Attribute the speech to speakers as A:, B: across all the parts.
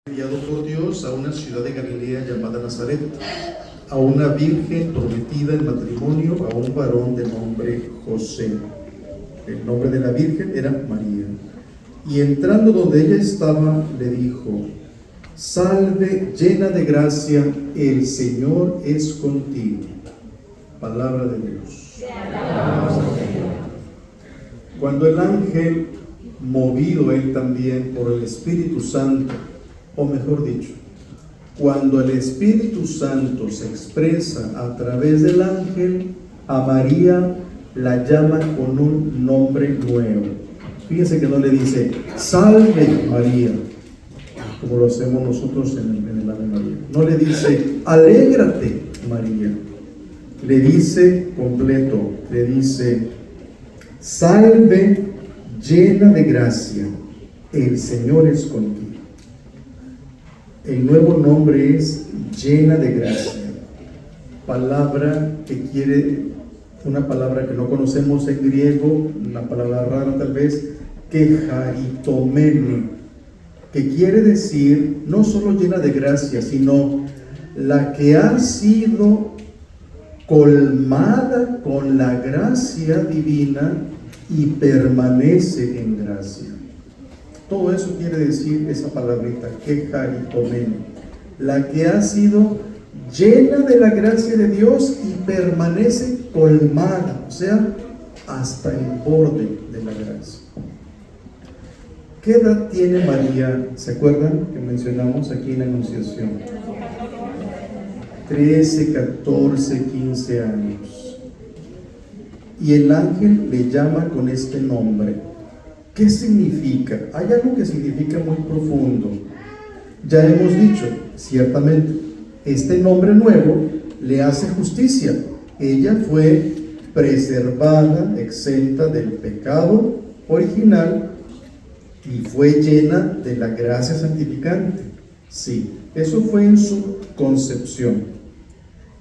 A: Enviado por Dios a una ciudad de Galilea llamada Nazaret, a una virgen prometida en matrimonio a un varón de nombre José. El nombre de la virgen era María. Y entrando donde ella estaba, le dijo: Salve, llena de gracia, el Señor es contigo. Palabra de Dios. Cuando el ángel, movido él también por el Espíritu Santo, o mejor dicho, cuando el Espíritu Santo se expresa a través del ángel, a María la llama con un nombre nuevo. Fíjense que no le dice salve María, como lo hacemos nosotros en el Ave María. No le dice alégrate María. Le dice completo, le dice salve llena de gracia, el Señor es contigo. El nuevo nombre es llena de gracia, palabra que quiere, una palabra que no conocemos en griego, una palabra rara tal vez, que charitomene, que quiere decir no solo llena de gracia, sino la que ha sido colmada con la gracia divina y permanece en gracia. Todo eso quiere decir esa palabrita, que charitomene, la que ha sido llena de la gracia de Dios y permanece colmada, o sea, hasta el borde de la gracia. ¿Qué edad tiene María? ¿Se acuerdan que mencionamos aquí en la Anunciación? 13, 14, 15 años. Y el ángel le llama con este nombre. ¿Qué significa? Hay algo que significa muy profundo. Ya hemos dicho, ciertamente, este nombre nuevo le hace justicia. Ella fue preservada, exenta del pecado original y fue llena de la gracia santificante. Sí, eso fue en su concepción.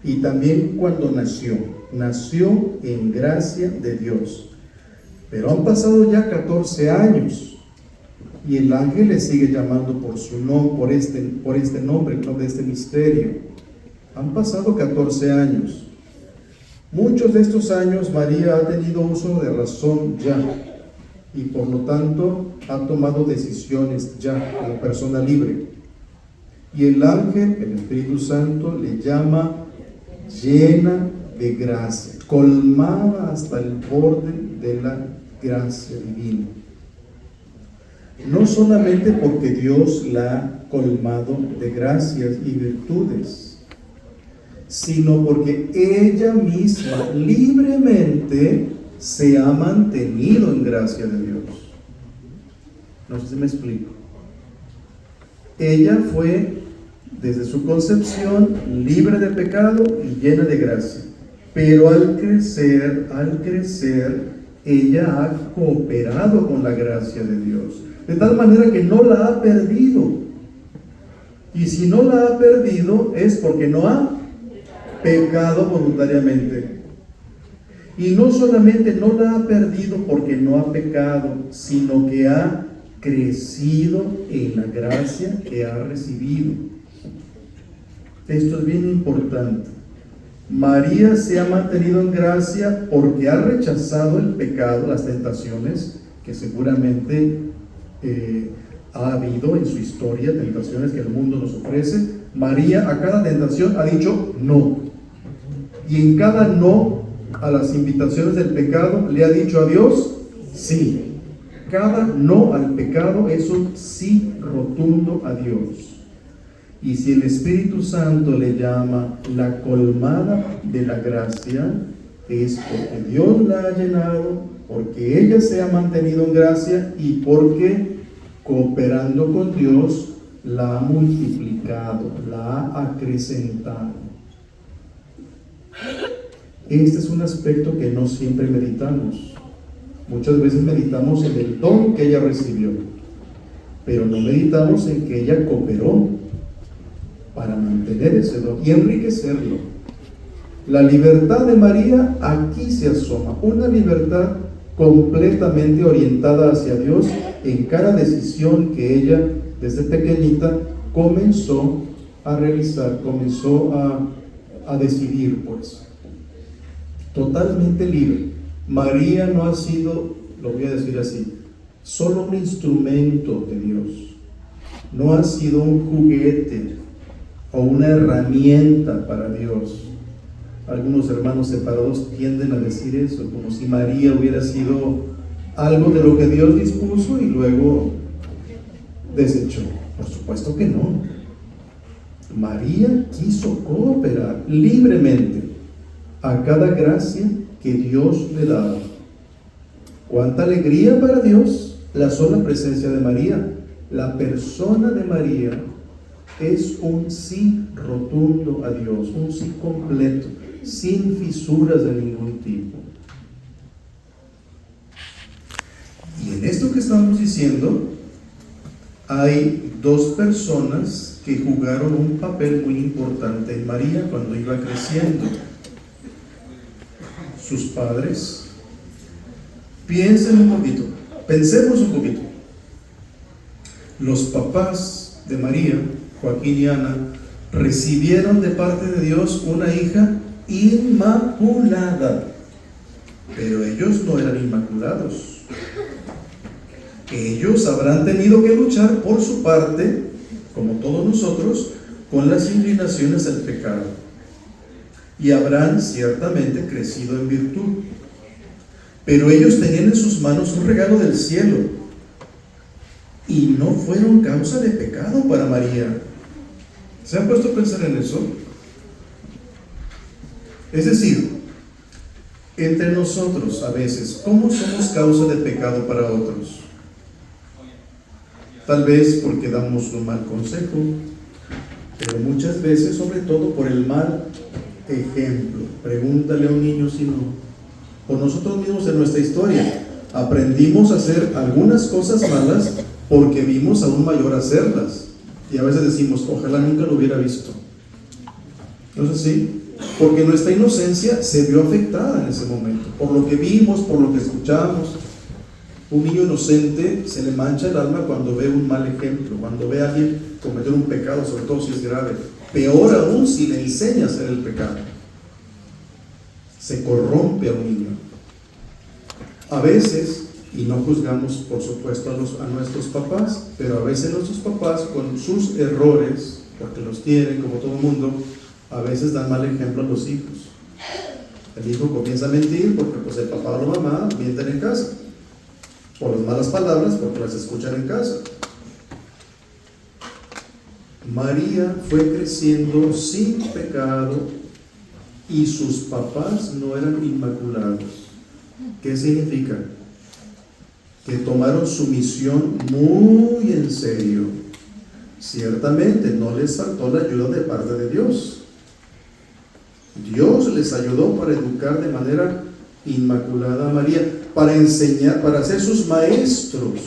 A: Y también cuando nació en gracia de Dios. Pero han pasado ya 14 años y el ángel le sigue llamando por su nombre, por este nombre, el nombre de este misterio. Han pasado 14 años. Muchos de estos años María ha tenido uso de razón ya y por lo tanto ha tomado decisiones ya como persona libre. Y el ángel, el Espíritu Santo, le llama llena de gracia, colmada hasta el borde de la gracia divina. No solamente porque Dios la ha colmado de gracias y virtudes, sino porque ella misma libremente se ha mantenido en gracia de Dios. No sé si me explico. Ella fue desde su concepción libre de pecado y llena de gracia, pero al crecer, ella ha cooperado con la gracia de Dios, de tal manera que no la ha perdido. Y si no la ha perdido es porque no ha pecado voluntariamente. Y no solamente no la ha perdido porque no ha pecado, sino que ha crecido en la gracia que ha recibido. Esto es bien importante. María se ha mantenido en gracia porque ha rechazado el pecado, las tentaciones que seguramente ha habido en su historia, tentaciones que el mundo nos ofrece. María a cada tentación ha dicho no. Y en cada no a las invitaciones del pecado le ha dicho a Dios sí. Cada no al pecado es un sí rotundo a Dios. Y si el Espíritu Santo le llama la colmada de la gracia, es porque Dios la ha llenado, porque ella se ha mantenido en gracia y porque cooperando con Dios la ha multiplicado, la ha acrecentado. Este es un aspecto que no siempre meditamos. Muchas veces meditamos en el don que ella recibió, pero no meditamos en que ella cooperó para mantener ese don y enriquecerlo. La libertad de María aquí se asoma, una libertad completamente orientada hacia Dios en cada decisión que ella desde pequeñita comenzó a realizar, comenzó a decidir, pues, totalmente libre. María no ha sido, lo voy a decir así, solo un instrumento de Dios, no ha sido un juguete o una herramienta para Dios. Algunos hermanos separados tienden a decir eso, como si María hubiera sido algo de lo que Dios dispuso y luego desechó. Por supuesto que no. María quiso cooperar libremente a cada gracia que Dios le daba. Cuánta alegría para Dios la sola presencia de María. La persona de María es un sí rotundo a Dios, un sí completo, sin fisuras de ningún tipo. Y en esto que estamos diciendo, hay dos personas que jugaron un papel muy importante en María cuando iba creciendo. Sus padres. Piensen un poquito, pensemos un poquito. Los papás de María, Joaquín y Ana, recibieron de parte de Dios una hija inmaculada, pero ellos no eran inmaculados. Ellos habrán tenido que luchar por su parte, como todos nosotros, con las inclinaciones del pecado, y habrán ciertamente crecido en virtud, pero ellos tenían en sus manos un regalo del cielo, y no fueron causa de pecado para María. ¿Se han puesto a pensar en eso? Es decir, entre nosotros a veces, ¿cómo somos causa de pecado para otros? Tal vez porque damos un mal consejo, pero muchas veces, sobre todo, por el mal ejemplo. Pregúntale a un niño si no. O nosotros mismos en nuestra historia aprendimos a hacer algunas cosas malas porque vimos a un mayor hacerlas. Y a veces decimos, ojalá nunca lo hubiera visto. ¿No es así? Porque nuestra inocencia se vio afectada en ese momento, por lo que vimos, por lo que escuchamos. Un niño inocente se le mancha el alma cuando ve un mal ejemplo, cuando ve a alguien cometer un pecado, sobre todo si es grave. Peor aún si le enseña a hacer el pecado. Se corrompe a un niño. A veces, y no juzgamos por supuesto a nuestros papás, pero a veces nuestros papás con sus errores, porque los tienen como todo el mundo, a veces dan mal ejemplo a los hijos. El hijo comienza a mentir porque pues el papá o la mamá mienten en casa, o las malas palabras porque las escuchan en casa. María fue creciendo sin pecado y sus papás no eran inmaculados. ¿Qué significa? Que tomaron su misión muy en serio. Ciertamente no les faltó la ayuda de parte de Dios. Dios les ayudó para educar de manera inmaculada a María, para enseñar, para ser sus maestros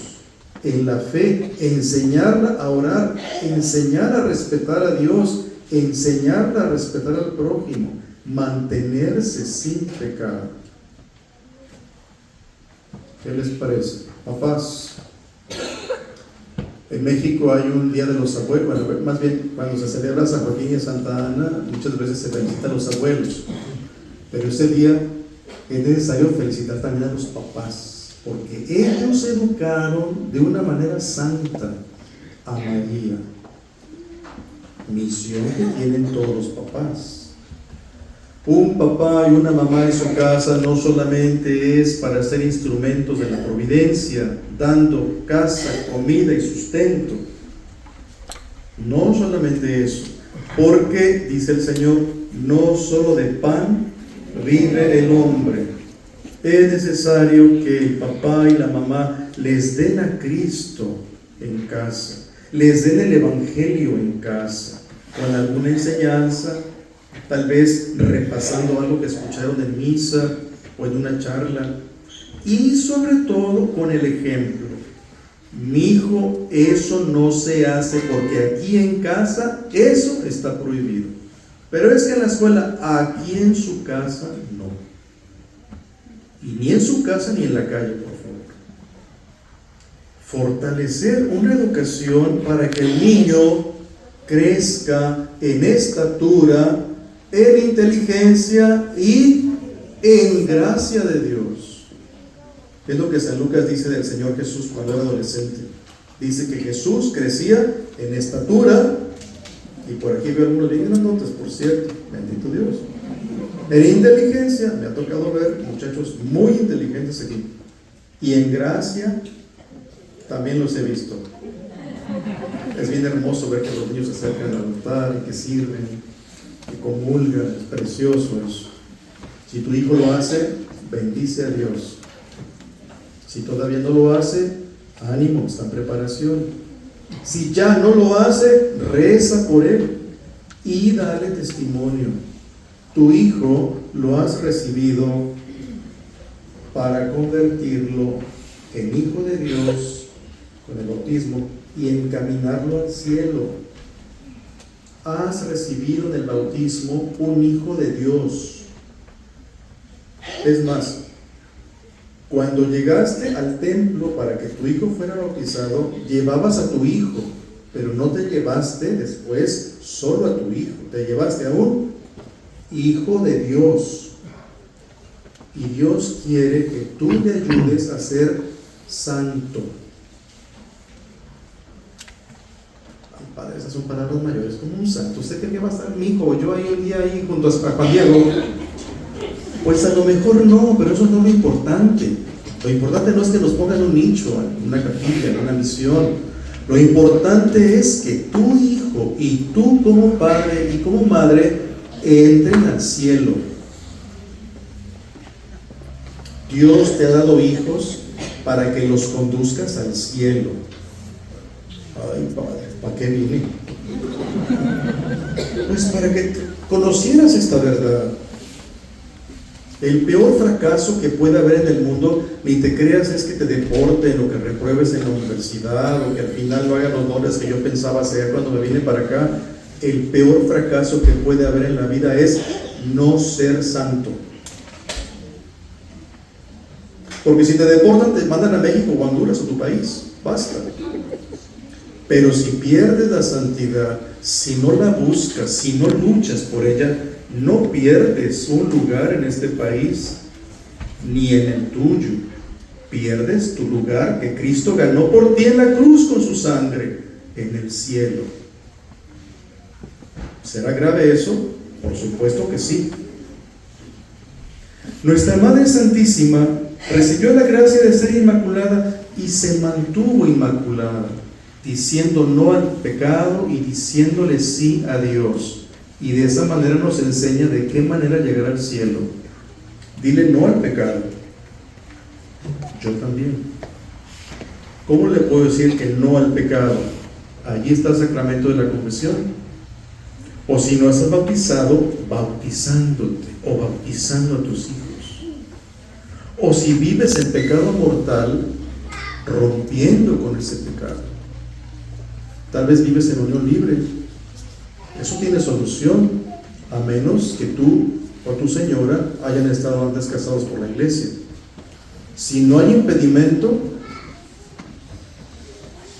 A: en la fe, enseñarla a orar, enseñar a respetar a Dios, enseñarla a respetar al prójimo, mantenerse sin pecado. ¿Qué les parece? Papás, en México hay un día de los abuelos, bueno, más bien cuando se celebra San Joaquín y Santa Ana, muchas veces se felicita a los abuelos, pero ese día es necesario felicitar también a los papás, porque ellos educaron de una manera santa a María, misión que tienen todos los papás. Un papá y una mamá en su casa no solamente es para ser instrumentos de la providencia, dando casa, comida y sustento. No solamente eso, porque, dice el Señor, no solo de pan vive el hombre. Es necesario que el papá y la mamá les den a Cristo en casa, les den el Evangelio en casa, con alguna enseñanza, tal vez repasando algo que escucharon en misa o en una charla, y sobre todo con el ejemplo. Mi hijo, eso no se hace porque aquí en casa eso está prohibido, pero es que en la escuela, aquí en su casa no, y ni en su casa ni en la calle, por favor. Fortalecer una educación para que el niño crezca en estatura, en inteligencia y en gracia de Dios. Es lo que San Lucas dice del Señor Jesús cuando era adolescente. Dice que Jesús crecía en estatura, y por aquí veo algunos bien grandotes, por cierto, bendito Dios. En inteligencia, me ha tocado ver muchachos muy inteligentes aquí, y en gracia también los he visto. Es bien hermoso ver que los niños se acercan al altar y que sirven, que comulgan. Es precioso eso. Si tu hijo lo hace, bendice a Dios. Si todavía no lo hace, ánimo, está en preparación. Si ya no lo hace, reza por él y dale testimonio. Tu hijo lo has recibido para convertirlo en hijo de Dios con el bautismo y encaminarlo al cielo. Has recibido en el bautismo un hijo de Dios. Es más, cuando llegaste al templo para que tu hijo fuera bautizado, llevabas a tu hijo, pero no te llevaste después solo a tu hijo, te llevaste a un hijo de Dios. Y Dios quiere que tú le ayudes a ser santo. Ay, padre, esas son palabras mayores, como un santo. ¿Usted cree que va a estar mi hijo o yo ahí el día ahí junto a Juan Diego? Pues a lo mejor no, pero eso no es lo importante. Lo importante no es que nos pongan un nicho, en una capilla, en una misión. Lo importante es que tu hijo y tú como padre y como madre entren al cielo. Dios te ha dado hijos para que los conduzcas al cielo. Ay, padre, ¿para qué vine? Pues para que conocieras esta verdad. El peor fracaso que puede haber en el mundo, ni te creas, es que te deporten o que repruebes en la universidad o que al final no hagan los honores que yo pensaba hacer cuando me vine para acá. El peor fracaso que puede haber en la vida es no ser santo. Porque si te deportan, te mandan a México o a Honduras o tu país, basta. Pero si pierdes la santidad, si no la buscas, si no luchas por ella, no pierdes un lugar en este país, ni en el tuyo. Pierdes tu lugar que Cristo ganó por ti en la cruz con su sangre, en el cielo. ¿Será grave eso? Por supuesto que sí. Nuestra Madre Santísima recibió la gracia de ser inmaculada y se mantuvo inmaculada, diciendo no al pecado y diciéndole sí a Dios. Y de esa manera nos enseña de qué manera llegar al cielo. Dile no al pecado. Yo también. ¿Cómo le puedo decir que no al pecado? Allí está el sacramento de la confesión. O si no estás bautizado, bautizándote o bautizando a tus hijos. O si vives en pecado mortal, rompiendo con ese pecado. Tal vez vives en unión libre. Eso tiene solución, a menos que tú o tu señora hayan estado antes casados por la iglesia. Si no hay impedimento,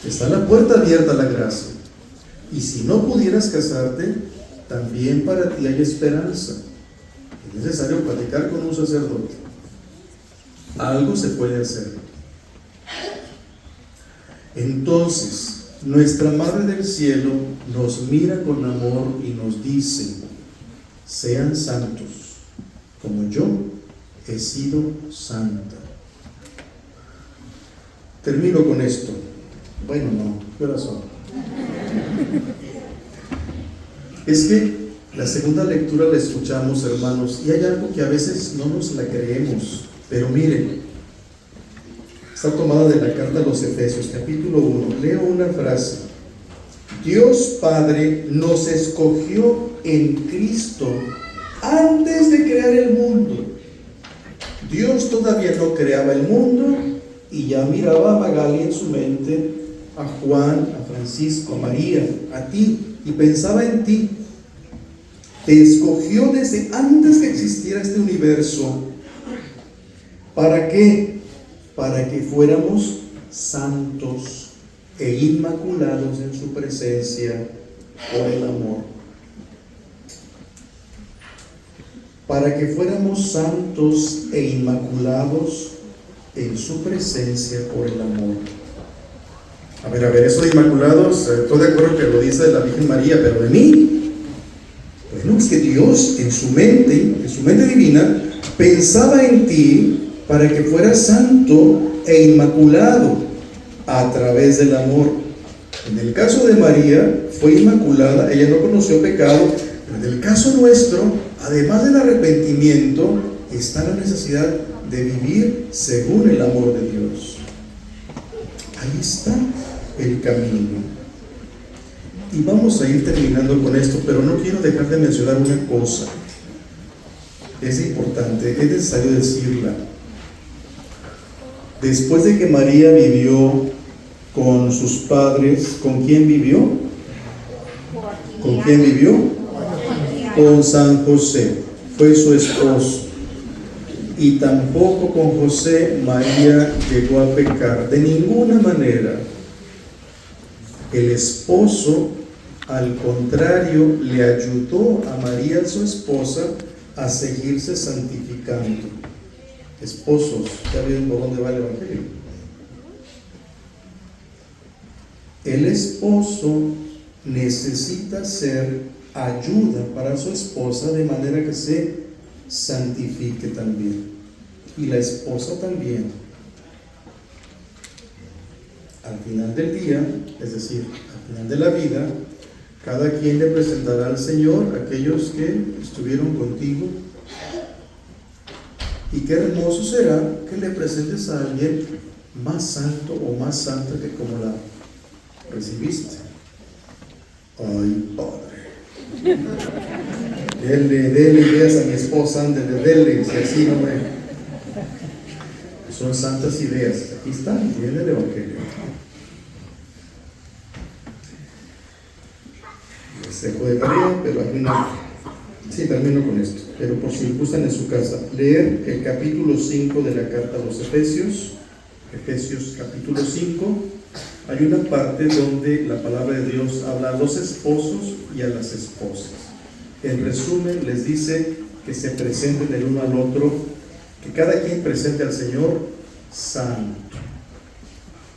A: está la puerta abierta a la gracia. Y si no pudieras casarte, también para ti hay esperanza. Es necesario platicar con un sacerdote. Algo se puede hacer. Entonces, nuestra Madre del Cielo nos mira con amor y nos dice: sean santos, como yo he sido santa. Termino con esto. Bueno, no, ¿qué horas son? Es que la segunda lectura la escuchamos, hermanos, y hay algo que a veces no nos la creemos, pero miren, está tomada de la carta a los Efesios, capítulo 1. Leo una frase: Dios Padre nos escogió en Cristo antes de crear el mundo. Dios todavía no creaba el mundo y ya miraba a Magali en su mente, a Juan, a Francisco, a María, a ti, y pensaba en ti. Te escogió desde antes que existiera este universo. ¿Para qué? Para que fuéramos santos e inmaculados en su presencia, por el amor, para que fuéramos santos e inmaculados en su presencia por el amor. A ver, eso de inmaculados, estoy de acuerdo que lo dice la Virgen María, pero de mí, bueno, es que Dios en su mente divina, pensaba en ti para que fueras santo e inmaculado a través del amor. En el caso de María, fue inmaculada, ella no conoció pecado, pero en el caso nuestro, además del arrepentimiento, está la necesidad de vivir según el amor de Dios. Ahí está el camino. Y vamos a ir terminando con esto, pero no quiero dejar de mencionar una cosa. Es importante, es necesario decirla. Después de que María vivió con sus padres, ¿con quién vivió? ¿Con quién vivió? Con San José, fue su esposo. Y tampoco con José María llegó a pecar, de ninguna manera. El esposo, al contrario, le ayudó a María, su esposa, a seguirse santificando. Esposos, ¿ya vieron por dónde va el Evangelio? El esposo necesita ser ayuda para su esposa de manera que se santifique también. Y la esposa también. Al final del día, es decir, al final de la vida, cada quien le presentará al Señor a aquellos que estuvieron contigo. Y qué hermoso será que le presentes a alguien más santo o más santa que como la recibiste. Ay, Padre, dele ideas a mi esposa, dele, si así no me... Son santas ideas. Aquí están, viene el Evangelio. Les dejo de tarea, pero hay una... Sí, termino con esto, pero por si gustan en su casa, leer el capítulo 5 de la carta a los Efesios, Efesios capítulo 5, hay una parte donde la palabra de Dios habla a los esposos y a las esposas. En resumen, les dice que se presenten el uno al otro, que cada quien presente al Señor santo.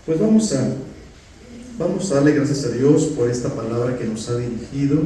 A: Pues vamos a darle gracias a Dios por esta palabra que nos ha dirigido.